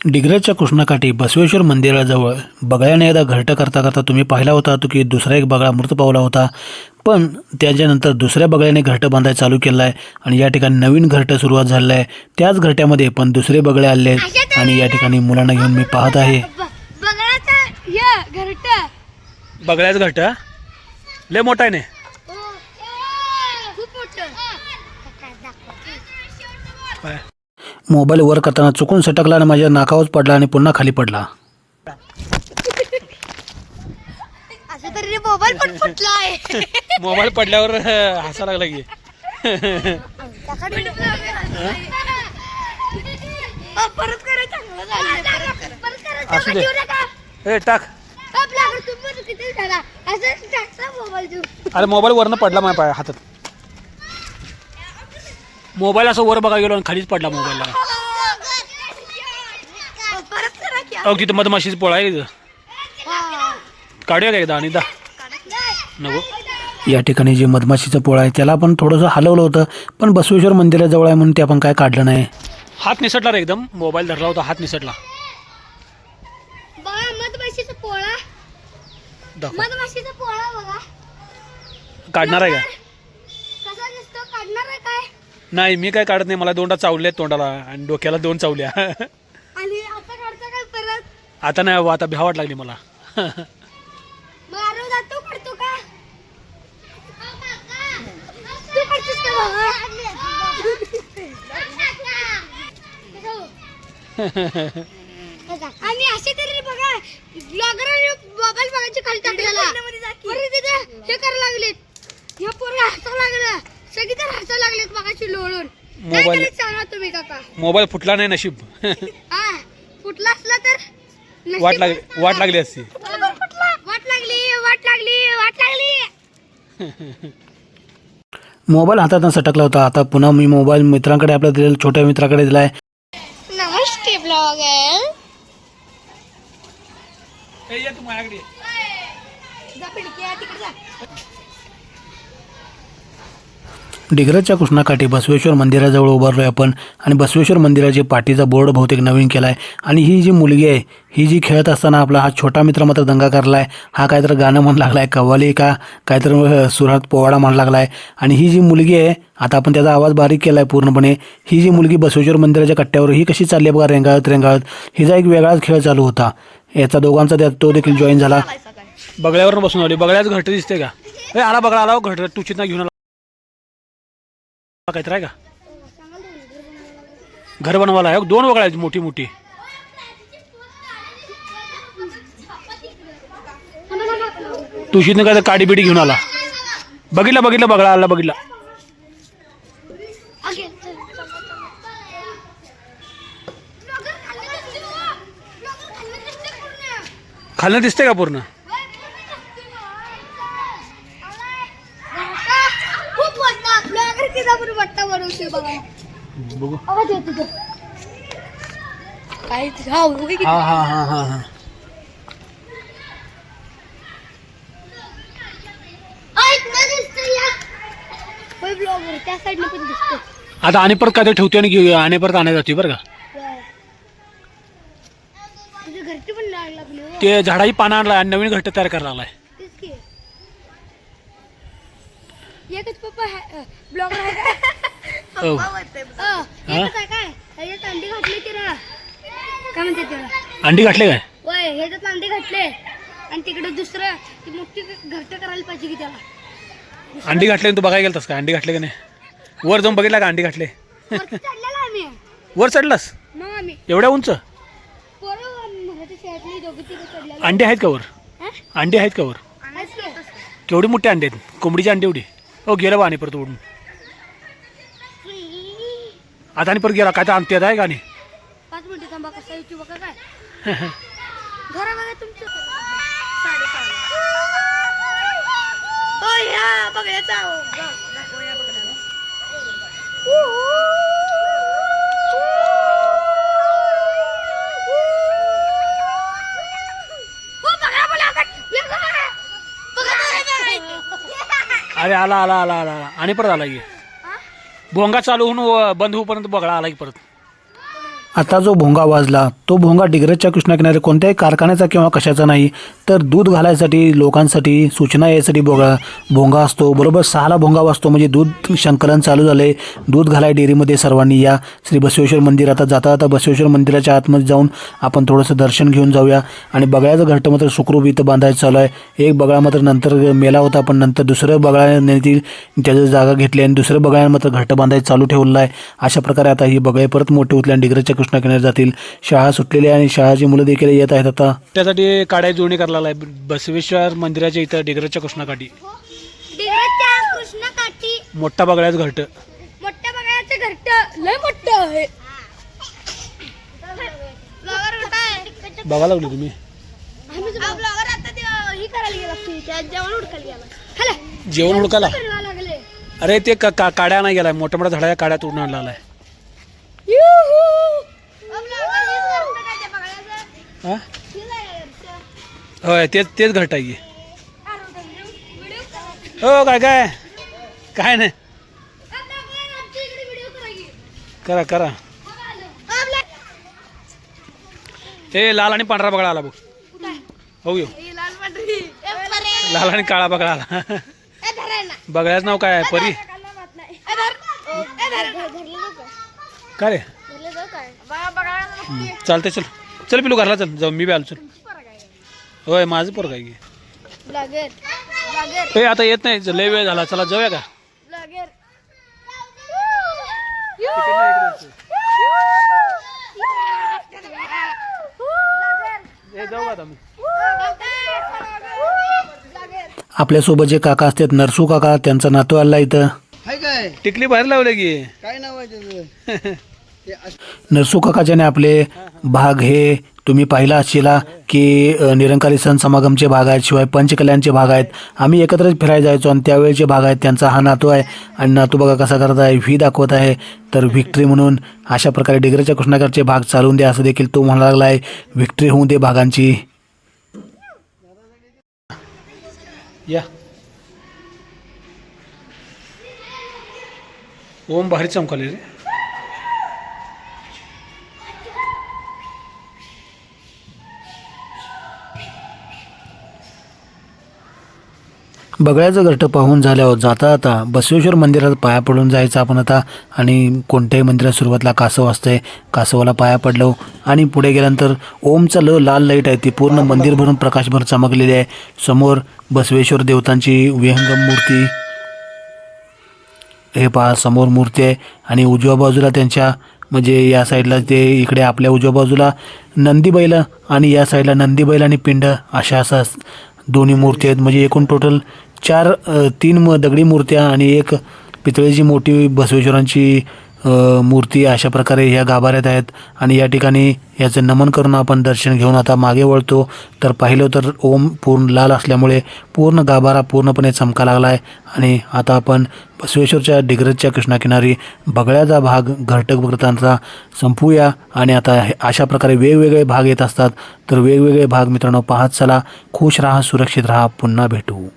डिग्रजच्या कृष्णाकाठी बसवेश्वर मंदिराजवळ बगळ्याने एकदा घरटं करता करता तुम्ही पाहिला होता तो की दुसरा एक बगळा मृत पावला होता. पण त्याच्यानंतर दुसऱ्या बगळ्याने घरटं बांधायला चालू केलं आहे आणि या ठिकाणी नवीन घरटं सुरुवात झालेलं आहे. त्याच घरट्यामध्ये पण दुसरे बगळे आले आहेत आणि या ठिकाणी मुलांना घेऊन मी पाहत आहे. बगळ्याचं घरट लय मोठा आहे. मोबाईल वर करताना चुकून सटकला आणि माझ्या नाकावर पडला आणि पुन्हा खाली पडला. मोबाईल पण फुटलाय. मोबाईल पडल्यावर हसा लागला की परत करा चांगलं झालं. असू दे. ए टाक. अरे मोबाईल वरनं पडला माझ्या पाय हातात. मोबाईल असं वर बघा गेलो आणि खालीच पडला मोबाईलला. अहो तिथं मधमाशीचं पोळा आहे तिथं. काढूया का एकदा आणि दा नको. या ठिकाणी जे मधमाशीचं पोळं आहे त्याला आपण थोडंसं हलवलं होतं, पण बसवेश्वर मंदिराजवळ आहे म्हणून ते आपण काय काढलं नाही. हात निसटला रे एकदम. मोबाईल धरला होता हात निसटला. मधमाशीचा पोळा. दाखव. मधमाशीचा पोळा बघा. काढणार आहे का? कसा दिसतो? काढणार आहे काय? नाही मी काय काढत नाही. मला दोनदा चावले तोंडाला आणि डोक्याला 2 चावल्या. आणि आता काढता काय परत? आता नाही आता भ्या वाट लागली मला. मग आरो जातो काढतो का? तू काढतोस का बाबा? आणि असे तरी बघा ब्लॉगर मोबाईल बघायचे खाली टाकलेला. अरे तिथे हे करायला लागलेत. हे पोरं हसायला लागलं. सगळी तर हसायला लागलेत बघाची लोळून. मोबाईल सांगा तुम्ही काका. मोबाईल फुटला नाही नशीब. हा फुटला असला तर नशीब. वाट लागली असती. वाट लागली. मोबाईल हातातून सटकला होता. आता पुन्हा मी मोबाईल मित्रांकडे आपल्या दिलेला छोट्या मित्राकडे दिलाय. नमस्ते ब्लॉगर. तू माझ्याकडे डिग्रजच्या कृष्णाकाठी बसवेश्वर मंदिराजवळ उभारलो आहे आपण आणि बसवेश्वर मंदिराची पाठीचा बोर्ड बहुतेक नवीन केला आहे. आणि ही जी मुलगी आहे ही जी खेळत असताना आपला हा छोटा मित्र मात्र दंगा करला आहे. हा काहीतरी गाणं म्हणू लागला आहे, कव्वाली का काहीतरी सुरात पोवाडा म्हणू लागला आहे. आणि ही जी मुलगी आहे आता आपण त्याचा आवाज बारीक केला आहे पूर्णपणे. ही जी मुलगी बसवेश्वर मंदिराच्या कट्ट्यावर ही कशी चालली आहे बघा, रेंगाळत. हिचा एक वेगळाच खेळ चालू होता. याचा दोघांचा त्यात तो देखील जॉईन झाला. बगळ्यावर बसून आली. बगळ्याच घरट दिसते का? ए आला बगळा आला घरट तुचित ना घेऊन आला. काहीतरी आहे का? घर बनवायला आहे. 2 बगळ्या आहेत मोठी मोठी. तुशीतनं काय तर काडी बिडी घेऊन आला. बघितला बगळा आला बघितला. खालनं दिसते का पूर्ण? खूप वाटतं ब्लॉगर किती वाटतं बनवते बघा. बघू. आवाज येतो काय हा हा हा हा हा. ब्लॉगर त्या साईडने पण दिसतो. आता आणि परत काय ठेवते आणि घेऊ आणि परत आणायला जाते बरं का. तुझ्या घरची पण लागली. ते झाडाही पानं आणलाय आणि नवीन घरट तयार करायला लागलाय. एकच पप्पा ब्लॉगर आहे का? हो. एकच आहे काय? ह्याच्यात अंडी घातली की ना काय म्हणते त्याला? अंडी घातले काय? होय ह्याच्यात अंडी घातले आणि तिकडे दुसरं ती मोठी घरट करायला पाहिजे की त्याला. अंडी घातले तू बघायला गेलतास का? अंडी घातले का नाही? वर जाऊन बघितला का अंडी घातले? वरती चढलेला आम्ही. वर चढलास मग आम्ही एवढ्या उंच? पोरं मराठी शाळेतली दोघी तिघं चढलेला. अंडी आहेत का वर? अंडी आहेत का वर? आणायचं. केवढी मोठी अंडी आहेत? कोंबडीची अंडी एवढी. हो गेलं बा आणि परत उडून. आता आणि परत गेला काय तर आणते आहे का? आणि 5 मिनिटं थांबा. कसा युट्यूब बघा काय घरा बघा तुमचं. 6:30. हो या बघायचा. अरे आला आला आला आला आणि परत आला की भोंगा चालू होऊन बंद होऊपर्यंत बगळा आला की परत. आता जो भोंगा वाजला तो भोंगा डिग्रजच्या कृष्णाकिनारी कोणत्याही कारखान्याचा किंवा कशाचा नाही, तर दूध घालायसाठी लोकांसाठी सूचना यायसाठी भोंगा असतो. बरोबर 6ला भोंगा वाजतो म्हणजे दूध संकलन चालू झाले. दूध घालाय डेअरीमध्ये सर्वांनी या. श्री बसवेश्वर मंदिर आता जाता बसवेश्वर मंदिराच्या आतमध्ये जाऊन आपण थोडंसं दर्शन घेऊन जाऊया. आणि बगळ्याचं घरटं मात्र सुखरूप इथं बांधायचं चालू आहे. एक बगळा मात्र नंतर मेला होता, पण नंतर दुसरं बगळ्याने त्याची जागा घेतली आणि दुसरं बगळ्याने मात्र घरटं बांधायचं चालू ठेवलं आहे. अशा प्रकारे आता ही बगळे परत मोठे होतले आणि डिग्रजच्या कृष्णाकिनारी जातील. शाळा सुटलेली आहे आणि शाळाची मुलं देखील येत आहेत आता. त्यासाठी काड्या जोडणी करायला आहे बसवेश्वर मंदिराच्या इथं डिग्रजच्या कृष्णाकाठी डिग्रजच्या कृष्णाकाठी मोठा बगळ्याचं घरटं. मोठ्या बघायचं घरट लय मोठं आहे. ब्लॉगर कुठं आहे? बघा लागली तुम्ही ब्लॉगर आता ते ही करायला गेला की त्या जेवण हुडकायला गेला. खाला जेवण हुडकायला. फिरवा लागले. अरे ते काड्या नाही गेलाय, मोठ्या मोठ्या झाडाच्या काड्या तोडून आणला आहे. युहू ब्लॉगर हे करतं काय त्या बघायचं? हा हे आहे घरचं. होय तेच घरट आहे. व्हिडिओ हो काय नाही करा हे लाल आणि पांढरा बगळा आला बघ. हो यो लाल आणि काळा बगळा आला. बगळ्याचं नाव काय आहे? परी. काय रे चालतंय चल पिलू घरला चल जाऊ. मी बी आलो चल. होय माझं पोरं काय हे आता येत नाही, लय वेळ झाला. चला जाऊया का? जाऊ आता मी. आपल्यासोबत जे काका असतात नरसू काका, त्यांचा नातू आला इथं. टिकली बाहेर लावले की काय नाव आहे त्याचं? नरसू काकाच्याने आपले भाग हे तुम्ही पाहिला असशीला की निरंकारी सण समागमचे भाग आहेत, शिवाय पंचकल्याणचे भाग आहेत. आम्ही एकत्रच फिरायला जायचो आणि त्यावेळेचे भाग आहेत. त्यांचा हा नातू आहे आणि नातू बघा कसा करत आहे, व्ही दाखवत आहे. तर व्हिक्ट्री म्हणून अशा प्रकारे डिग्रजच्या कृष्णाकडचे भाग चालवून द्या असं देखील तो म्हणायला लागला आहे. व्हिक्ट्री होऊ दे भागांची. या ओम भारी चमकाले रे. बगळ्याचं घरटं पाहून झाल्यावर जाता आता बसवेश्वर मंदिरात पाया पडून जायचं आपण आता. आणि कोणत्याही मंदिरात सुरुवातीला कासव असते, कासवाला पाया पडलो आणि पुढे गेल्यानंतर ओमचं लाल लाईट आहे ती पूर्ण मंदिर भरून प्रकाशभर चमकलेली आहे. समोर बसवेश्वर देवतांची विहंगम मूर्ती हे पहा, समोर मूर्ती आहे. आणि उजव्या बाजूला त्यांच्या म्हणजे या साईडला ते इकडे आपल्या उजव्या बाजूला नंदी बैल आणि या साईडला नंदी बैल आणि पिंड अशा दोन्ही मूर्ती आहेत. म्हणजे एकूण टोटल 3 दगडी मूर्त्या आणि एक पितळेची मोठी बसवेश्वरांची मूर्ती अशा प्रकारे ह्या गाभाऱ्यात आहेत. आणि या ठिकाणी याचं नमन करून आपण दर्शन घेऊन आता मागे वळतो. तर पाहिलं तर ओम पूर्ण लाल असल्यामुळे पूर्ण गाभारा पूर्णपणे चमका लागला आहे. आणि आता आपण बसवेश्वरच्या डिग्रजच्या कृष्णाकिनारी बगळ्याचा भाग घरटक वृत्तांचा संपूया. आणि आता अशा प्रकारे वेगवेगळे भाग येत असतात. तर वेगवेगळे भाग मित्रांनो पाहत चला. खुश राहा, सुरक्षित राहा. पुन्हा भेटू.